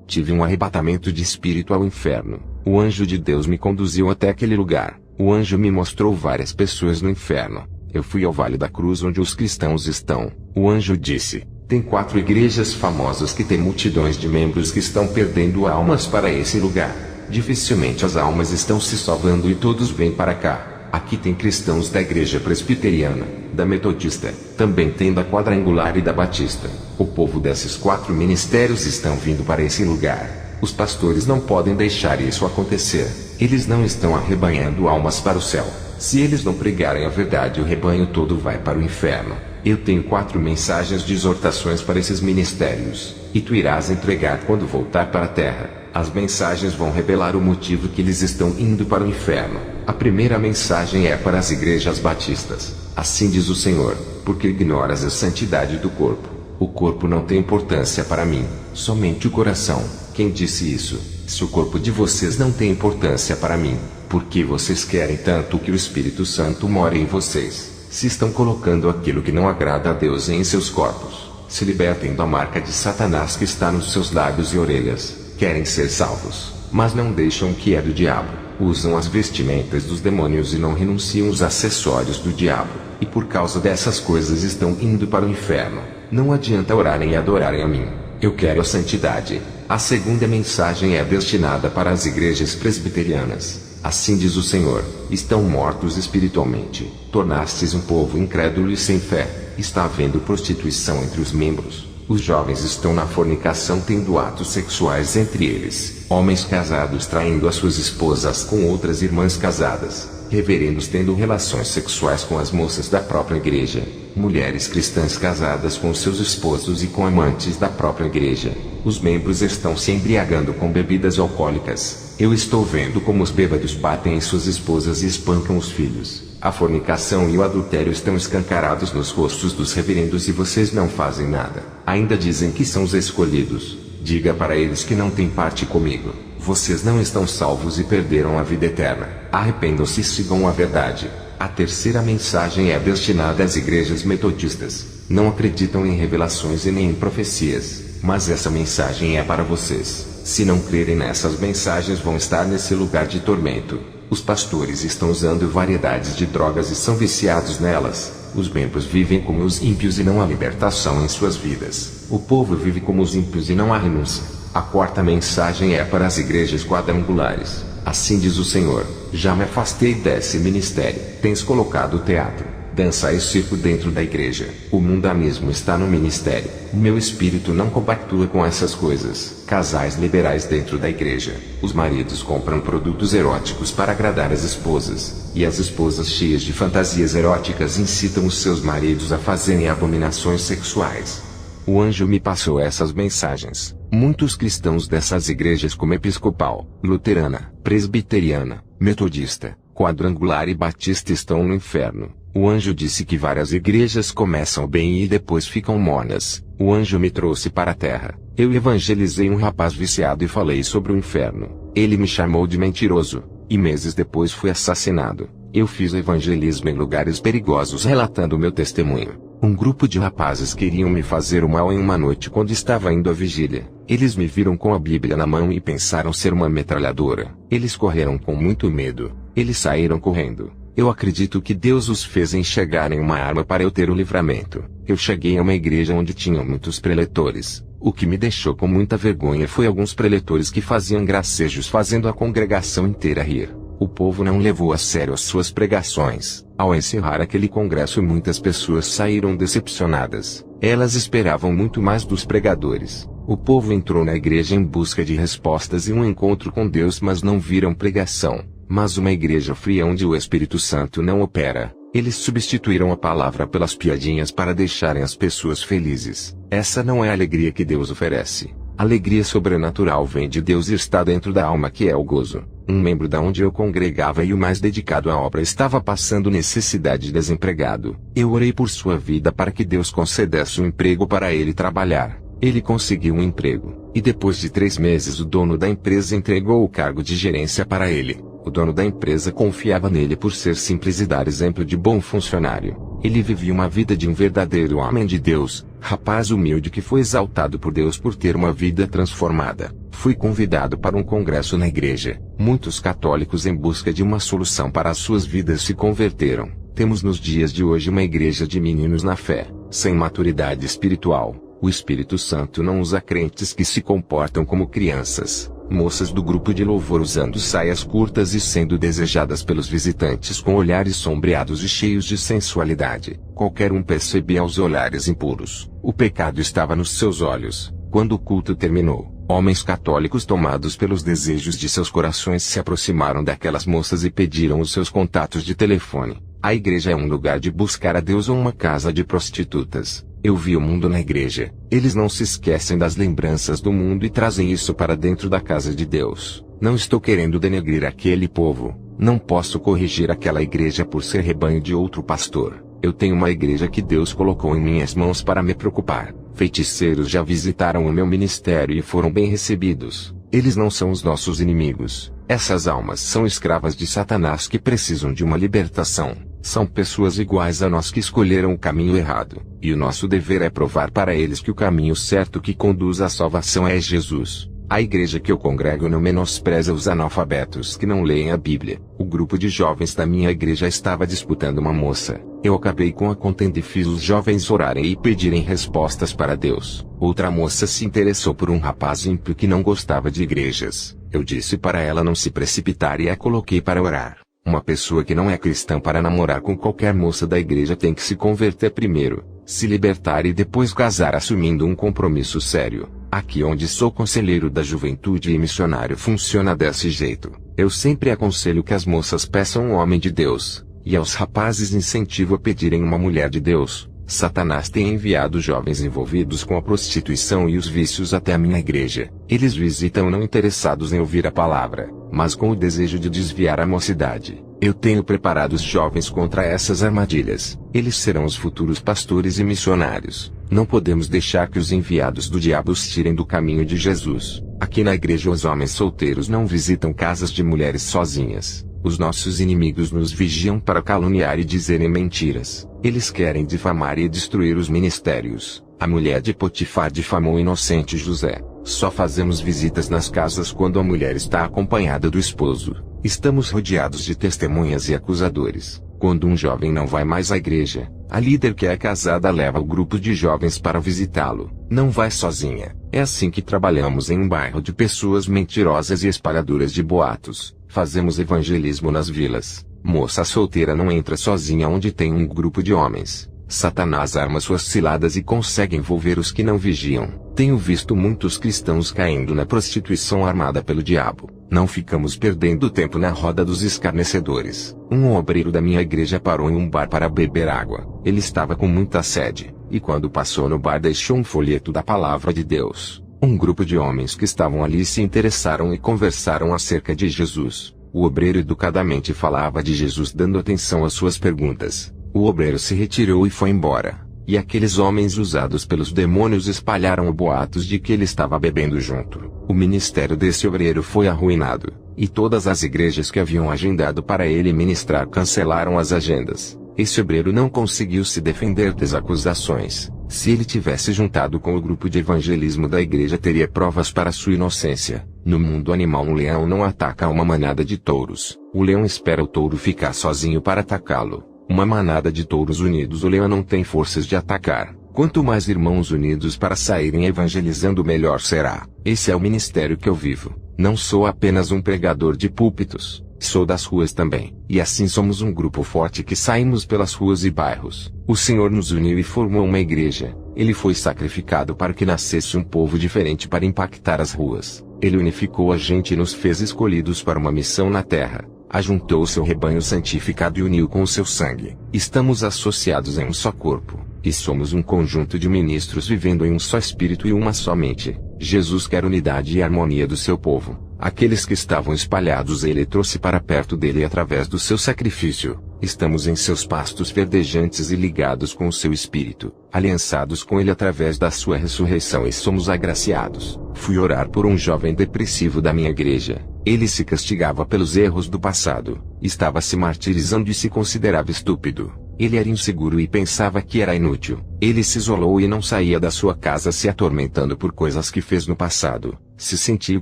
Tive um arrebatamento de espírito ao inferno. O anjo de Deus me conduziu até aquele lugar. O anjo me mostrou várias pessoas no inferno. Eu fui ao Vale da Cruz onde os cristãos estão. O anjo disse: tem 4 igrejas famosas que têm multidões de membros que estão perdendo almas para esse lugar. Dificilmente as almas estão se salvando e todos vêm para cá. Aqui tem cristãos da igreja presbiteriana, da metodista, também tem da quadrangular e da batista. O povo desses 4 ministérios estão vindo para esse lugar. Os pastores não podem deixar isso acontecer. Eles não estão arrebanhando almas para o céu. Se eles não pregarem a verdade, o rebanho todo vai para o inferno. Eu tenho 4 mensagens de exortações para esses ministérios, e tu irás entregar quando voltar para a terra. As mensagens vão revelar o motivo que eles estão indo para o inferno. A primeira mensagem é para as igrejas batistas. Assim diz o Senhor: porque ignoras a santidade do corpo. O corpo não tem importância para mim, somente o coração. Quem disse isso? Se o corpo de vocês não tem importância para mim, por que vocês querem tanto que o Espírito Santo more em vocês? Se estão colocando aquilo que não agrada a Deus em seus corpos, se libertem da marca de Satanás que está nos seus lábios e orelhas. Querem ser salvos, mas não deixam o que é do diabo. Usam as vestimentas dos demônios e não renunciam aos acessórios do diabo. E por causa dessas coisas estão indo para o inferno. Não adianta orarem e adorarem a mim. Eu quero a santidade. A segunda mensagem é destinada para as igrejas presbiterianas. Assim diz o Senhor: estão mortos espiritualmente. Tornastes um povo incrédulo e sem fé. Está havendo prostituição entre os membros. Os jovens estão na fornicação, tendo atos sexuais entre eles. Homens casados traindo as suas esposas com outras irmãs casadas. Reverendos tendo relações sexuais com as moças da própria igreja. Mulheres cristãs casadas com seus esposos e com amantes da própria igreja. Os membros estão se embriagando com bebidas alcoólicas. Eu estou vendo como os bêbados batem em suas esposas e espancam os filhos. A fornicação e o adultério estão escancarados nos rostos dos reverendos e vocês não fazem nada. Ainda dizem que são os escolhidos. Diga para eles que não têm parte comigo. Vocês não estão salvos e perderam a vida eterna. Arrependam-se e sigam a verdade. A terceira mensagem é destinada às igrejas metodistas. Não acreditam em revelações e nem em profecias, mas essa mensagem é para vocês. Se não crerem nessas mensagens, vão estar nesse lugar de tormento. Os pastores estão usando variedades de drogas e são viciados nelas. Os membros vivem como os ímpios e não há libertação em suas vidas. O povo vive como os ímpios e não há renúncia. A quarta mensagem é para as igrejas quadrangulares. Assim diz o Senhor: já me afastei desse ministério. Tens colocado teatro, dança e circo dentro da igreja. O mundanismo está no ministério. O meu espírito não compactua com essas coisas. Casais liberais dentro da igreja. Os maridos compram produtos eróticos para agradar as esposas, e as esposas cheias de fantasias eróticas incitam os seus maridos a fazerem abominações sexuais. O anjo me passou essas mensagens. Muitos cristãos dessas igrejas como episcopal, luterana, presbiteriana, metodista, quadrangular e batista estão no inferno. O anjo disse que várias igrejas começam bem e depois ficam mornas. O anjo me trouxe para a terra. Eu evangelizei um rapaz viciado e falei sobre o inferno. Ele me chamou de mentiroso, e meses depois fui assassinado. Eu fiz evangelismo em lugares perigosos relatando meu testemunho. Um grupo de rapazes queriam me fazer o mal em uma noite quando estava indo à vigília. Eles me viram com a Bíblia na mão e pensaram ser uma metralhadora. Eles correram com muito medo. Eles saíram correndo. Eu acredito que Deus os fez enxergarem uma arma para eu ter o livramento. Eu cheguei a uma igreja onde tinham muitos preletores. O que me deixou com muita vergonha foi alguns preletores que faziam gracejos fazendo a congregação inteira rir. O povo não levou a sério as suas pregações. Ao encerrar aquele congresso, muitas pessoas saíram decepcionadas. Elas esperavam muito mais dos pregadores. O povo entrou na igreja em busca de respostas e um encontro com Deus, mas não viram pregação. Mas uma igreja fria onde o Espírito Santo não opera. Eles substituíram a palavra pelas piadinhas para deixarem as pessoas felizes. Essa não é a alegria que Deus oferece. A alegria sobrenatural vem de Deus e está dentro da alma, que é o gozo. Um membro da onde eu congregava e o mais dedicado à obra estava passando necessidade, desempregado. Eu orei por sua vida para que Deus concedesse um emprego para ele trabalhar. Ele conseguiu um emprego, e depois de 3 meses o dono da empresa entregou o cargo de gerência para ele. O dono da empresa confiava nele por ser simples e dar exemplo de bom funcionário. Ele vivia uma vida de um verdadeiro homem de Deus, Rapaz humilde que foi exaltado por Deus por ter uma vida transformada. Fui convidado para um congresso na igreja. Muitos católicos em busca de uma solução para as suas vidas se converteram. Temos nos dias de hoje uma igreja de meninos na fé, sem maturidade espiritual. O Espírito Santo não usa crentes que se comportam como crianças. Moças do grupo de louvor usando saias curtas e sendo desejadas pelos visitantes com olhares sombreados e cheios de sensualidade. Qualquer um percebia aos olhares impuros. O pecado estava nos seus olhos. Quando o culto terminou, homens católicos tomados pelos desejos de seus corações se aproximaram daquelas moças e pediram os seus contatos de telefone. A igreja é um lugar de buscar a Deus ou uma casa de prostitutas? Eu vi o mundo na igreja. Eles não se esquecem das lembranças do mundo e trazem isso para dentro da casa de Deus. Não estou querendo denegrir aquele povo. Não posso corrigir aquela igreja por ser rebanho de outro pastor. Eu tenho uma igreja que Deus colocou em minhas mãos para me preocupar. Feiticeiros já visitaram o meu ministério e foram bem recebidos. Eles não são os nossos inimigos. Essas almas são escravas de Satanás que precisam de uma libertação. São pessoas iguais a nós que escolheram o caminho errado, e o nosso dever é provar para eles que o caminho certo que conduz à salvação é Jesus. A igreja que eu congrego não menospreza os analfabetos que não leem a Bíblia. O grupo de jovens da minha igreja estava disputando uma moça. Eu acabei com a contenda e fiz os jovens orarem e pedirem respostas para Deus. Outra moça se interessou por um rapaz ímpio que não gostava de igrejas. Eu disse para ela não se precipitar e a coloquei para orar. Uma pessoa que não é cristã para namorar com qualquer moça da igreja tem que se converter primeiro, se libertar e depois casar assumindo um compromisso sério. Aqui onde sou conselheiro da juventude e missionário funciona desse jeito. Eu sempre aconselho que as moças peçam um homem de Deus, e aos rapazes incentivo a pedirem uma mulher de Deus. Satanás tem enviado jovens envolvidos com a prostituição e os vícios até a minha igreja. Eles visitam não interessados em ouvir a palavra, mas com o desejo de desviar a mocidade. Eu tenho preparado os jovens contra essas armadilhas. Eles serão os futuros pastores e missionários. Não podemos deixar que os enviados do diabo os tirem do caminho de Jesus. Aqui na igreja os homens solteiros não visitam casas de mulheres sozinhas. Os nossos inimigos nos vigiam para caluniar e dizerem mentiras. Eles querem difamar e destruir os ministérios. A mulher de Potifar difamou o inocente José. Só fazemos visitas nas casas quando a mulher está acompanhada do esposo. Estamos rodeados de testemunhas e acusadores. Quando um jovem não vai mais à igreja, a líder que é casada leva o grupo de jovens para visitá-lo. Não vai sozinha. É assim que trabalhamos em um bairro de pessoas mentirosas e espalhadoras de boatos. Fazemos evangelismo nas vilas. Moça solteira não entra sozinha onde tem um grupo de homens. Satanás arma suas ciladas e consegue envolver os que não vigiam. Tenho visto muitos cristãos caindo na prostituição armada pelo diabo. Não ficamos perdendo tempo na roda dos escarnecedores. Um obreiro da minha igreja parou em um bar para beber água. Ele estava com muita sede, e quando passou no bar deixou um folheto da palavra de Deus. Um grupo de homens que estavam ali se interessaram e conversaram acerca de Jesus. O obreiro educadamente falava de Jesus dando atenção às suas perguntas. O obreiro se retirou e foi embora. E aqueles homens usados pelos demônios espalharam boatos de que ele estava bebendo junto. O ministério desse obreiro foi arruinado. E todas as igrejas que haviam agendado para ele ministrar cancelaram as agendas. Esse obreiro não conseguiu se defender das acusações. Se ele tivesse juntado com o grupo de evangelismo da igreja teria provas para sua inocência. No mundo animal um leão não ataca uma manada de touros. O leão espera o touro ficar sozinho para atacá-lo. Uma manada de touros unidos o leão não tem forças de atacar. Quanto mais irmãos unidos para saírem evangelizando melhor será. Esse é o ministério que eu vivo. Não sou apenas um pregador de púlpitos. Sou das ruas também. E assim somos um grupo forte que saímos pelas ruas e bairros. O Senhor nos uniu e formou uma igreja. Ele foi sacrificado para que nascesse um povo diferente para impactar as ruas. Ele unificou a gente e nos fez escolhidos para uma missão na terra. Ajuntou seu rebanho santificado e uniu com o seu sangue. Estamos associados em um só corpo. E somos um conjunto de ministros vivendo em um só espírito e uma só mente. Jesus quer unidade e harmonia do seu povo. Aqueles que estavam espalhados ele trouxe para perto dele através do seu sacrifício. Estamos em seus pastos verdejantes e ligados com o seu espírito, aliançados com ele através da sua ressurreição e somos agraciados. Fui orar por um jovem depressivo da minha igreja. Ele se castigava pelos erros do passado, estava se martirizando e se considerava estúpido. Ele era inseguro e pensava que era inútil. Ele se isolou e não saía da sua casa se atormentando por coisas que fez no passado. Se sentia o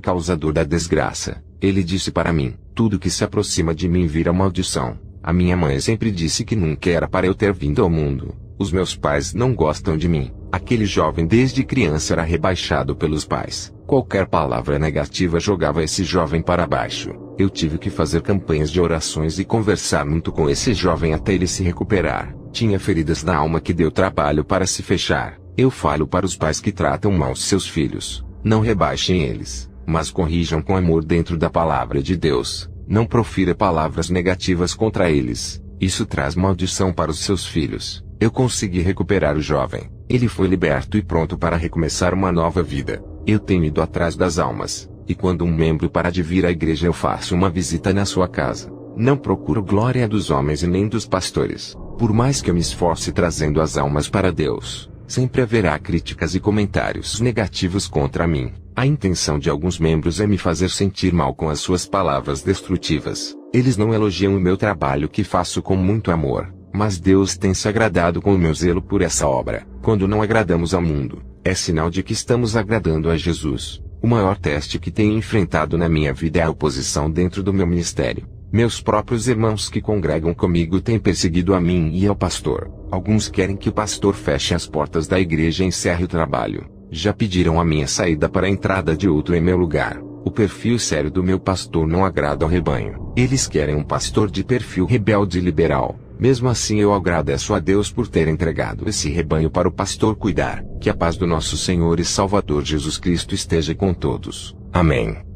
causador da desgraça. Ele disse para mim: tudo que se aproxima de mim vira maldição. A minha mãe sempre disse que nunca era para eu ter vindo ao mundo. Os meus pais não gostam de mim. Aquele jovem desde criança era rebaixado pelos pais. Qualquer palavra negativa jogava esse jovem para baixo. Eu tive que fazer campanhas de orações e conversar muito com esse jovem até ele se recuperar. Tinha feridas na alma que deu trabalho para se fechar. Eu falo para os pais que tratam mal seus filhos: não rebaixem eles, mas corrijam com amor dentro da palavra de Deus. Não profira palavras negativas contra eles. Isso traz maldição para os seus filhos. Eu consegui recuperar o jovem. Ele foi liberto e pronto para recomeçar uma nova vida. Eu tenho ido atrás das almas, e quando um membro para de vir à igreja eu faço uma visita na sua casa. Não procuro glória dos homens e nem dos pastores. Por mais que eu me esforce trazendo as almas para Deus, sempre haverá críticas e comentários negativos contra mim. A intenção de alguns membros é me fazer sentir mal com as suas palavras destrutivas. Eles não elogiam o meu trabalho que faço com muito amor, mas Deus tem se agradado com o meu zelo por essa obra. Quando não agradamos ao mundo, é sinal de que estamos agradando a Jesus. O maior teste que tenho enfrentado na minha vida é a oposição dentro do meu ministério. Meus próprios irmãos que congregam comigo têm perseguido a mim e ao pastor. Alguns querem que o pastor feche as portas da igreja e encerre o trabalho. Já pediram a minha saída para a entrada de outro em meu lugar. O perfil sério do meu pastor não agrada ao rebanho. Eles querem um pastor de perfil rebelde e liberal. Mesmo assim eu agradeço a Deus por ter entregado esse rebanho para o pastor cuidar. Que a paz do nosso Senhor e Salvador Jesus Cristo esteja com todos. Amém.